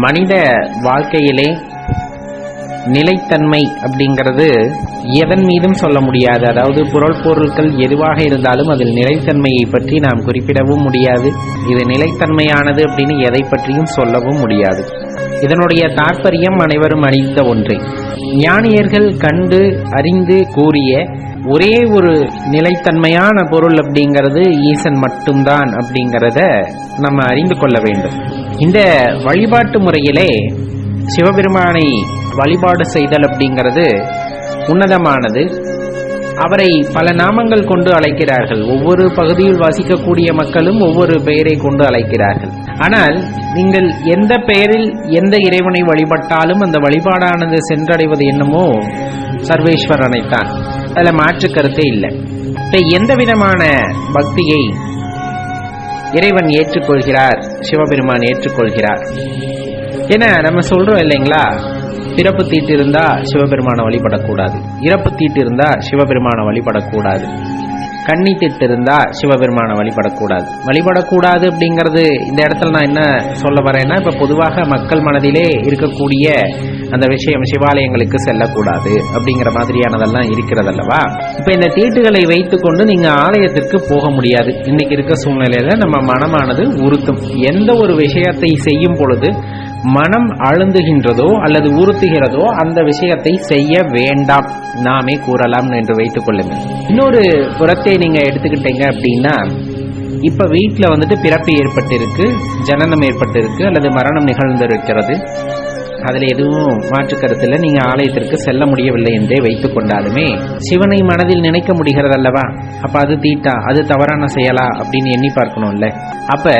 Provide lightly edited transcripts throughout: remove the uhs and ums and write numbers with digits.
மனித வாழ்க்கையிலே நிலைத்தன்மை அப்படிங்கிறது எதன் மீதும் சொல்ல முடியாது. அதாவது பொருட்கள் எதுவாக இருந்தாலும் அதில் நிலைத்தன்மையை பற்றி நாம் குறிப்பிடவும் முடியாது. இது நிலைத்தன்மையானது அப்படின்னு எதை பற்றியும் சொல்லவும் முடியாது. இதனுடைய தாற்பயம் அனைவரும் அறிந்த ஒன்றே. ஞானியர்கள் கண்டு அறிந்து கூறிய ஒரே ஒரு நிலைத்தன்மையான பொருள் அப்படிங்கிறது ஈசன் மட்டும்தான் அப்படிங்கிறத நம்ம அறிந்து கொள்ள வேண்டும். இந்த வழிபாட்டு முறையிலே சிவபெருமானை வழிபாடு செய்தல் அப்படிங்கிறது உன்னதமானது. அவரை பல நாமங்கள் கொண்டு அழைக்கிறார்கள். ஒவ்வொரு பகுதியில் வசிக்கக்கூடிய மக்களும் ஒவ்வொரு பெயரை கொண்டு அழைக்கிறார்கள். ஆனால் நீங்கள் எந்த பெயரில் எந்த இறைவனை வழிபட்டாலும் அந்த வழிபாடானது சென்றடைவது என்னமோ சர்வேஸ்வரனைத்தான். அதில் மாற்று கருத்தே இல்லை. எந்த விதமான பக்தியை இறைவன் ஏற்றுக்கொள்கிறார், சிவபெருமான் ஏற்றுக்கொள்கிறார்? ஏன்னா நம்ம சொல்றோம் இல்லைங்களா, பிறப்பு தீட்டு இருந்தா சிவபெருமான வழிபடக்கூடாது, இறப்பு தீட்டு இருந்தா சிவபெருமான வழிபடக்கூடாது, கன்னி தீட்டு இருந்தா சிவபெருமான வழிபடக்கூடாது அப்படிங்கிறது இந்த இடத்துல நான் என்ன சொல்ல வரேன்னா, இப்ப பொதுவாக மக்கள் மனதிலே இருக்கக்கூடிய அந்த விஷயம் சிவாலயங்களுக்கு செல்லக்கூடாது அப்படிங்கிற மாதிரியானதெல்லாம் இருக்கிறது அல்லவா. இப்ப இந்த தீட்டுகளை வைத்துக்கொண்டு நீங்க ஆலயத்திற்கு போக முடியாது. இன்னைக்கு இருக்க சூழ்நிலையில நம்ம மனமானது உறுத்தும். எந்த ஒரு விஷயத்தை செய்யும் பொழுது மனம் அழுந்துகின்றதோ அல்லது உறுத்துகிறதோ அந்த விஷயத்தை செய்ய வேண்டாம், நாமே கூறலாம் என்று வைத்துக் கொள்ளுங்கள். இன்னொரு புறத்தை நீங்க எடுத்துக்கிட்டீங்க அப்படின்னா, இப்ப வீட்டுல பிறப்பு ஏற்பட்டிருக்கு, ஜனனம் ஏற்பட்டிருக்கு அல்லது மரணம் நிகழ்ந்திருக்கிறது. அதுல எதுவும் மாற்று கருத்துல நீங்க ஆலயத்திற்கு செல்ல முடியவில்லை என்றே வைத்துக் கொண்டாலுமே சிவனை மனதில் நினைக்க முடிகிறது அல்லவா. அப்ப அது தீட்டா, அது தவறான செயலா அப்படின்னு எண்ணி பார்க்கணும்ல. அப்ப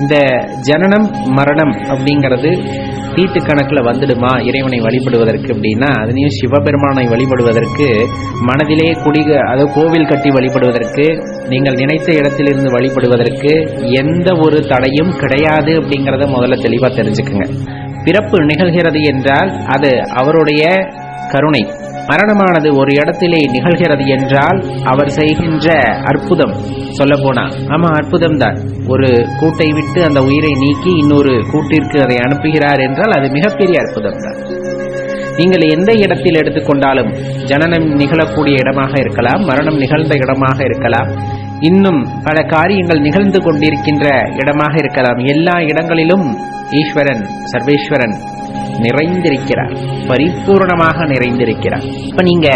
இந்த ஜனனம் மரணம் அப்படிங்கிறது தீட்டு கணக்குல வந்துடுமா இறைவனை வழிபடுவதற்கு அப்படின்னா, அதுலயும் சிவபெருமானை வழிபடுவதற்கு மனதிலே அதாவது கோவில் கட்டி வழிபடுவதற்கு, நீங்கள் நினைத்த இடத்திலிருந்து வழிபடுவதற்கு எந்த ஒரு தடையும் கிடையாது அப்படிங்கிறத முதல்ல தெளிவா தெரிஞ்சுக்குங்க. பிறப்பு நிகழ்கிறது என்றால் அது அவருடைய கருணை. மரணமானது ஒரு இடத்திலே நிகழ்கிறது என்றால் அவர் செய்கின்ற அற்புதம். சொல்ல போனா ஆமா, அற்புதம் தான். ஒரு கூட்டை விட்டு அந்த உயிரை நீக்கி இன்னொரு கூட்டிற்கு அதை அனுப்புகிறார் என்றால் அது மிகப்பெரிய அற்புதம் தான். நீங்கள் எந்த இடத்தில் எடுத்துக்கொண்டாலும், ஜனனம் நிகழக்கூடிய இடமாக இருக்கலாம், மரணம் நிகழ்ந்த இடமாக இருக்கலாம், இன்னும் பல காரியங்கள் நிகழ்ந்து கொண்டிருக்கின்ற இடமாக இருக்கலாம். எல்லா இடங்களிலும் ஈஸ்வரன் சர்வேஸ்வரன் நிறைந்திருக்கிறார், பரிபூர்ணமாக நிறைந்திருக்கிறார். இப்ப நீங்க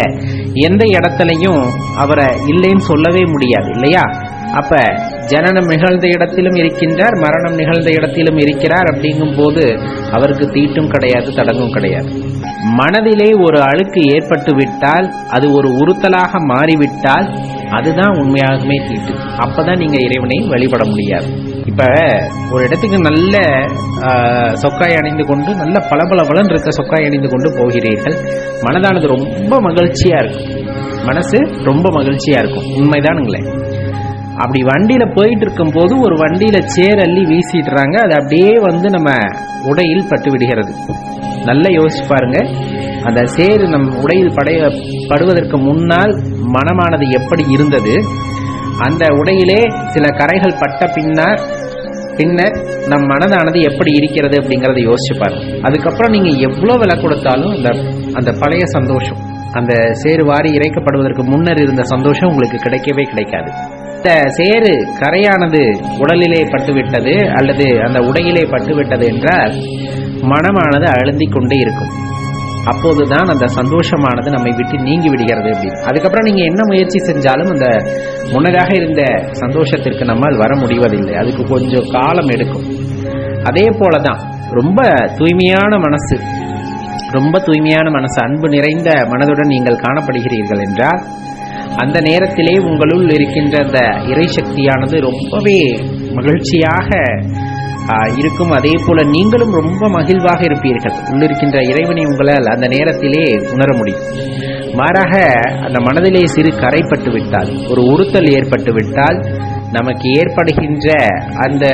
எந்த இடத்துலையும் அவரை இல்லைன்னு சொல்லவே முடியாது இல்லையா. அப்ப ஜனனம் நிகழ்ந்த இடத்திலும் இருக்கின்றார், மரணம் நிகழ்ந்த இடத்திலும் இருக்கிறார். அப்படிங்கும் போது அவருக்கு தீட்டும் கிடையாது, தடங்கும் கிடையாது. மனதிலே ஒரு அழுக்கு ஏற்பட்டு விட்டால், அது ஒரு உறுத்தலாக மாறிவிட்டால் அதுதான் உண்மையாகவே தீட்டு. அப்பதான் நீங்க இறைவனை வழிபட முடியாது. இப்ப ஒரு இடத்துக்கு நல்ல சொக்காய் அணிந்து கொண்டு, நல்ல பளபளபளன்னு இருக்க சொக்காய் அணிந்து கொண்டு போகிறீர்கள். மனதானது ரொம்ப மகிழ்ச்சியா இருக்கும், மனசு ரொம்ப மகிழ்ச்சியா இருக்கும். உண்மைதானுங்களே. அப்படி வண்டியில போயிட்டு இருக்கும் போது ஒரு வண்டியில சேர் அள்ளி வீசிடுறாங்க, அது அப்படியே நம்ம உடையில் பட்டு விடுகிறது. நல்லா யோசிச்சு பாருங்க, அந்த சேரு நம் உடையில் படுவதற்கு முன்னால் மனமானது எப்படி இருந்தது, அந்த உடையிலே சில கரைகள் பட்ட பின்னர் நம் மனதானது எப்படி இருக்கிறது அப்படிங்கறத யோசிச்சு பாருங்க. அதுக்கப்புறம் நீங்க எவ்வளவு விலை கொடுத்தாலும் அந்த பழைய சந்தோஷம், அந்த சேரு வாரி இறைக்கப்படுவதற்கு முன்னர் இருந்த சந்தோஷம் உங்களுக்கு கிடைக்கவே கிடைக்காது. இந்த சேரு கரையானது உடலிலே பட்டுவிட்டது அல்லது அந்த உடையிலே பட்டுவிட்டது என்றால் மனமானது அழுந்திக் கொண்டே இருக்கும். அப்போதுதான் அந்த சந்தோஷமானது நம்மை விட்டு நீங்கி விடுகிறது அப்படின்னு. அதுக்கப்புறம் நீங்க என்ன முயற்சி செஞ்சாலும் அந்த முன்னதாக இருந்த சந்தோஷத்திற்கு நம்மால் வர முடிவதில்லை, அதுக்கு கொஞ்சம் காலம் எடுக்கும். அதே போலதான் ரொம்ப தூய்மையான மனசு, அன்பு நிறைந்த மனதுடன் நீங்கள் காணப்படுகிறீர்கள் என்றால் அந்த நேரத்திலே உங்களுள் இருக்கின்ற அந்த இறை சக்தியானது ரொம்பவே மகிழ்ச்சியாக இருக்கும். அதே போல நீங்களும் ரொம்ப மகிழ்வாக இருப்பீர்கள். உள்ளிருக்கின்ற இறைவனை உங்களால் அந்த நேரத்திலே உணர முடியும். மாறாக அந்த மனதிலே சிறு கரைப்பட்டு விட்டால், ஒரு உறுத்தல் ஏற்பட்டு விட்டால் நமக்கு ஏற்படுகின்ற அந்த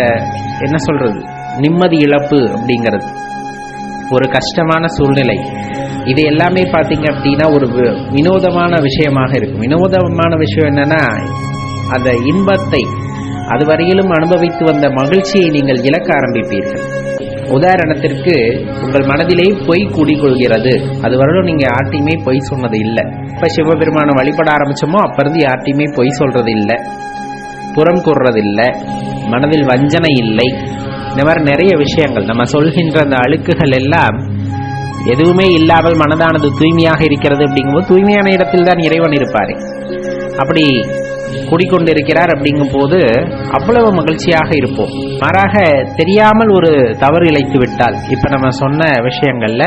என்ன சொல்றது, நிம்மதி இழப்பு அப்படிங்கிறது, ஒரு கஷ்டமான சூழ்நிலை, இது எல்லாமே பார்த்தீங்க அப்படின்னா ஒரு வினோதமான விஷயமாக இருக்கும். வினோதமான விஷயம் என்னன்னா, அந்த இன்பத்தை அதுவரையிலும் அனுபவித்து வந்த மகிழ்ச்சியை நீங்கள் இழக்க ஆரம்பிப்பீர்கள். உதாரணத்திற்கு உங்கள் மனதிலே பொய் குடிகொள்கிறது, அது வரலும் நீங்க யார்ட்டையுமே பொய் சொன்னது இல்லை. இப்ப சிவபெருமானை வழிபட ஆரம்பிச்சோமோ அப்ப இருந்து யார்ட்டையுமே பொய் சொல்றது இல்லை, புறம் கூறுறது இல்லை, மனதில் வஞ்சனை இல்லை. இந்த மாதிரி நிறைய விஷயங்கள் நம்ம சொல்கின்ற அந்த அழுக்குகள் எல்லாம் எதுவுமே இல்லாமல் மனதானது தூய்மையாக இருக்கிறது. அப்படிங்கும்போது தூய்மையான இடத்தில் தான் இறைவன் இருப்பாரு. அப்படி குடிக்கொண்டிருக்கிறார் அப்படிங்கும் போது அவ்வளவு மகிழ்ச்சியாக இருப்போம். மாறாக தெரியாமல் ஒரு தவறு இழைத்து விட்டால், இப்ப நம்ம சொன்ன விஷயங்கள்ல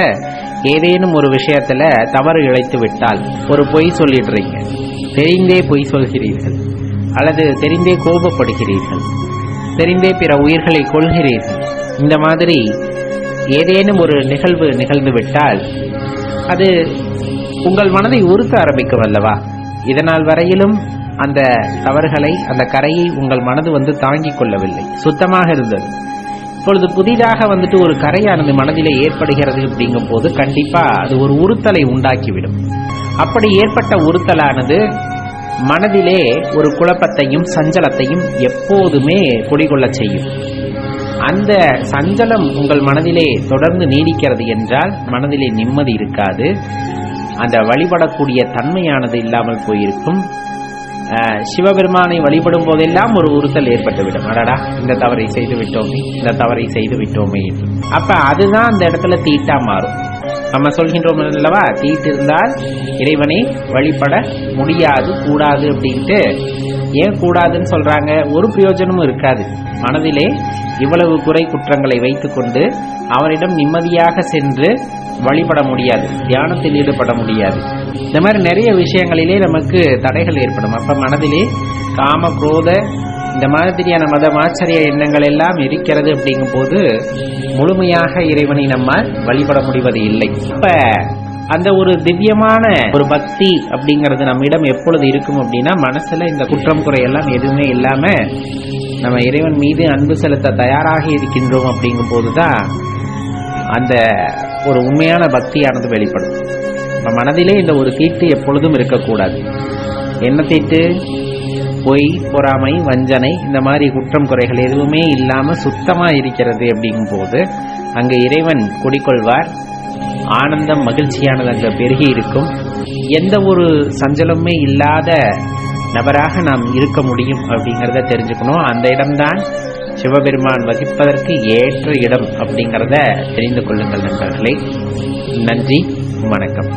ஏதேனும் ஒரு விஷயத்துல தவறு இழைத்து விட்டால், ஒரு பொய் சொல்லிடுறீங்க, தெரிந்தே பொய் சொல்கிறீர்கள், அல்லது தெரிந்தே கோபப்படுகிறீர்கள், தெரிந்தே பிற உயிர்களை கொள்கிறீர்கள், இந்த மாதிரி ஏதேனும் ஒரு நிகழ்வு நிகழ்ந்து விட்டால் அது உங்கள் மனதை உறுத்த ஆரம்பிக்கும் அல்லவா? இதனால் வரையிலும் அந்த தவறுகளை, அந்த கரையை உங்கள் மனது தாங்கிக் கொள்ளவில்லை, சுத்தமாக இருந்தது. இப்பொழுது புதிதாக ஒரு கரையானது மனதிலே ஏற்படுகிறது அப்படிங்கும் போது கண்டிப்பா அது ஒரு உறுத்தலை உண்டாக்கிவிடும். அப்படி ஏற்பட்ட உறுத்தலானது மனதிலே ஒரு குழப்பத்தையும் சஞ்சலத்தையும் எப்போதுமே குடிகொள்ள செய்யும். அந்த சஞ்சலம் உங்கள் மனதிலே தொடர்ந்து நீடிக்கிறது என்றால் மனதிலே நிம்மதி இருக்காது, அந்த வழிபடக்கூடிய தன்மையானது இல்லாமல் போயிருக்கும். சிவபெருமானை வழிபடும் போதெல்லாம் ஒரு உறுத்தல் ஏற்பட்டுவிடும், அடடா இந்த தவறை செய்து விட்டோமே, இந்த தவறை செய்து விட்டோமே என்று. அப்ப அதுதான் அந்த இடத்துல தீட்டா மாறும். நம்ம சொல்கின்றோம் அல்லவா, தீட்டு இருந்தால் இறைவனை வழிபட முடியாது, கூடாது அப்படின்ட்டு. ஏன் கூடாதுன்னு சொல்றாங்க? ஒரு பிரயோஜனமும் இருக்காது. மனதிலே இவ்வளவு குறை குற்றங்களை வைத்துக்கொண்டு அவரிடம் நிம்மதியாக சென்று வழிபட முடியாது, தியானத்தில் ஈடுபட முடியாது. இந்த மாதிரி நிறைய விஷயங்களிலே நமக்கு தடைகள் ஏற்படும். அப்ப மனதிலே காம குரோத இந்த மாதிரியான மதமாச்சரிய எண்ணங்கள் எல்லாம் இருக்கிறது அப்படிங்கும் போது முழுமையாக இறைவனை நம்மால் வழிபட முடிவது இல்லை. அப்ப அந்த ஒரு திவ்யமான ஒரு பக்தி அப்படிங்கிறது நம்மிடம் எப்பொழுது இருக்கும் அப்படின்னா, மனசுல இந்த குற்றம் குறையெல்லாம் எதுவுமே இல்லாம நம்ம இறைவன் மீது அன்பு செலுத்த தயாராக இருக்கின்றோம் அப்படிங்கும் போதுதான் அந்த ஒரு உண்மையான பக்தியானது வெளிப்படும். நம்ம மனதிலே இந்த ஒரு தீட்டு எப்பொழுதும் இருக்கக்கூடாது. என்ன தீட்டு? பொய், பொறாமை, வஞ்சனை, இந்த மாதிரி குற்றம் குறைகள் எதுவுமே இல்லாம சுத்தமா இருக்கிறது அப்படிங்கும் போது அங்க இறைவன் குடிக்கொள்வார். ஆனந்தம், மகிழ்ச்சியானது அங்க பெருகி இருக்கும். எந்த ஒரு சஞ்சலமே இல்லாத நபராக நாம் இருக்க முடியும் அப்படிங்கிறத தெரிஞ்சுக்கணும். அந்த இடம்தான் சிவபெருமான் வகிப்பதற்கு ஏற்ற இடம் அப்படிங்கிறத தெரிந்து கொள்ளுங்கள் நண்பர்களே. நன்றி, வணக்கம்.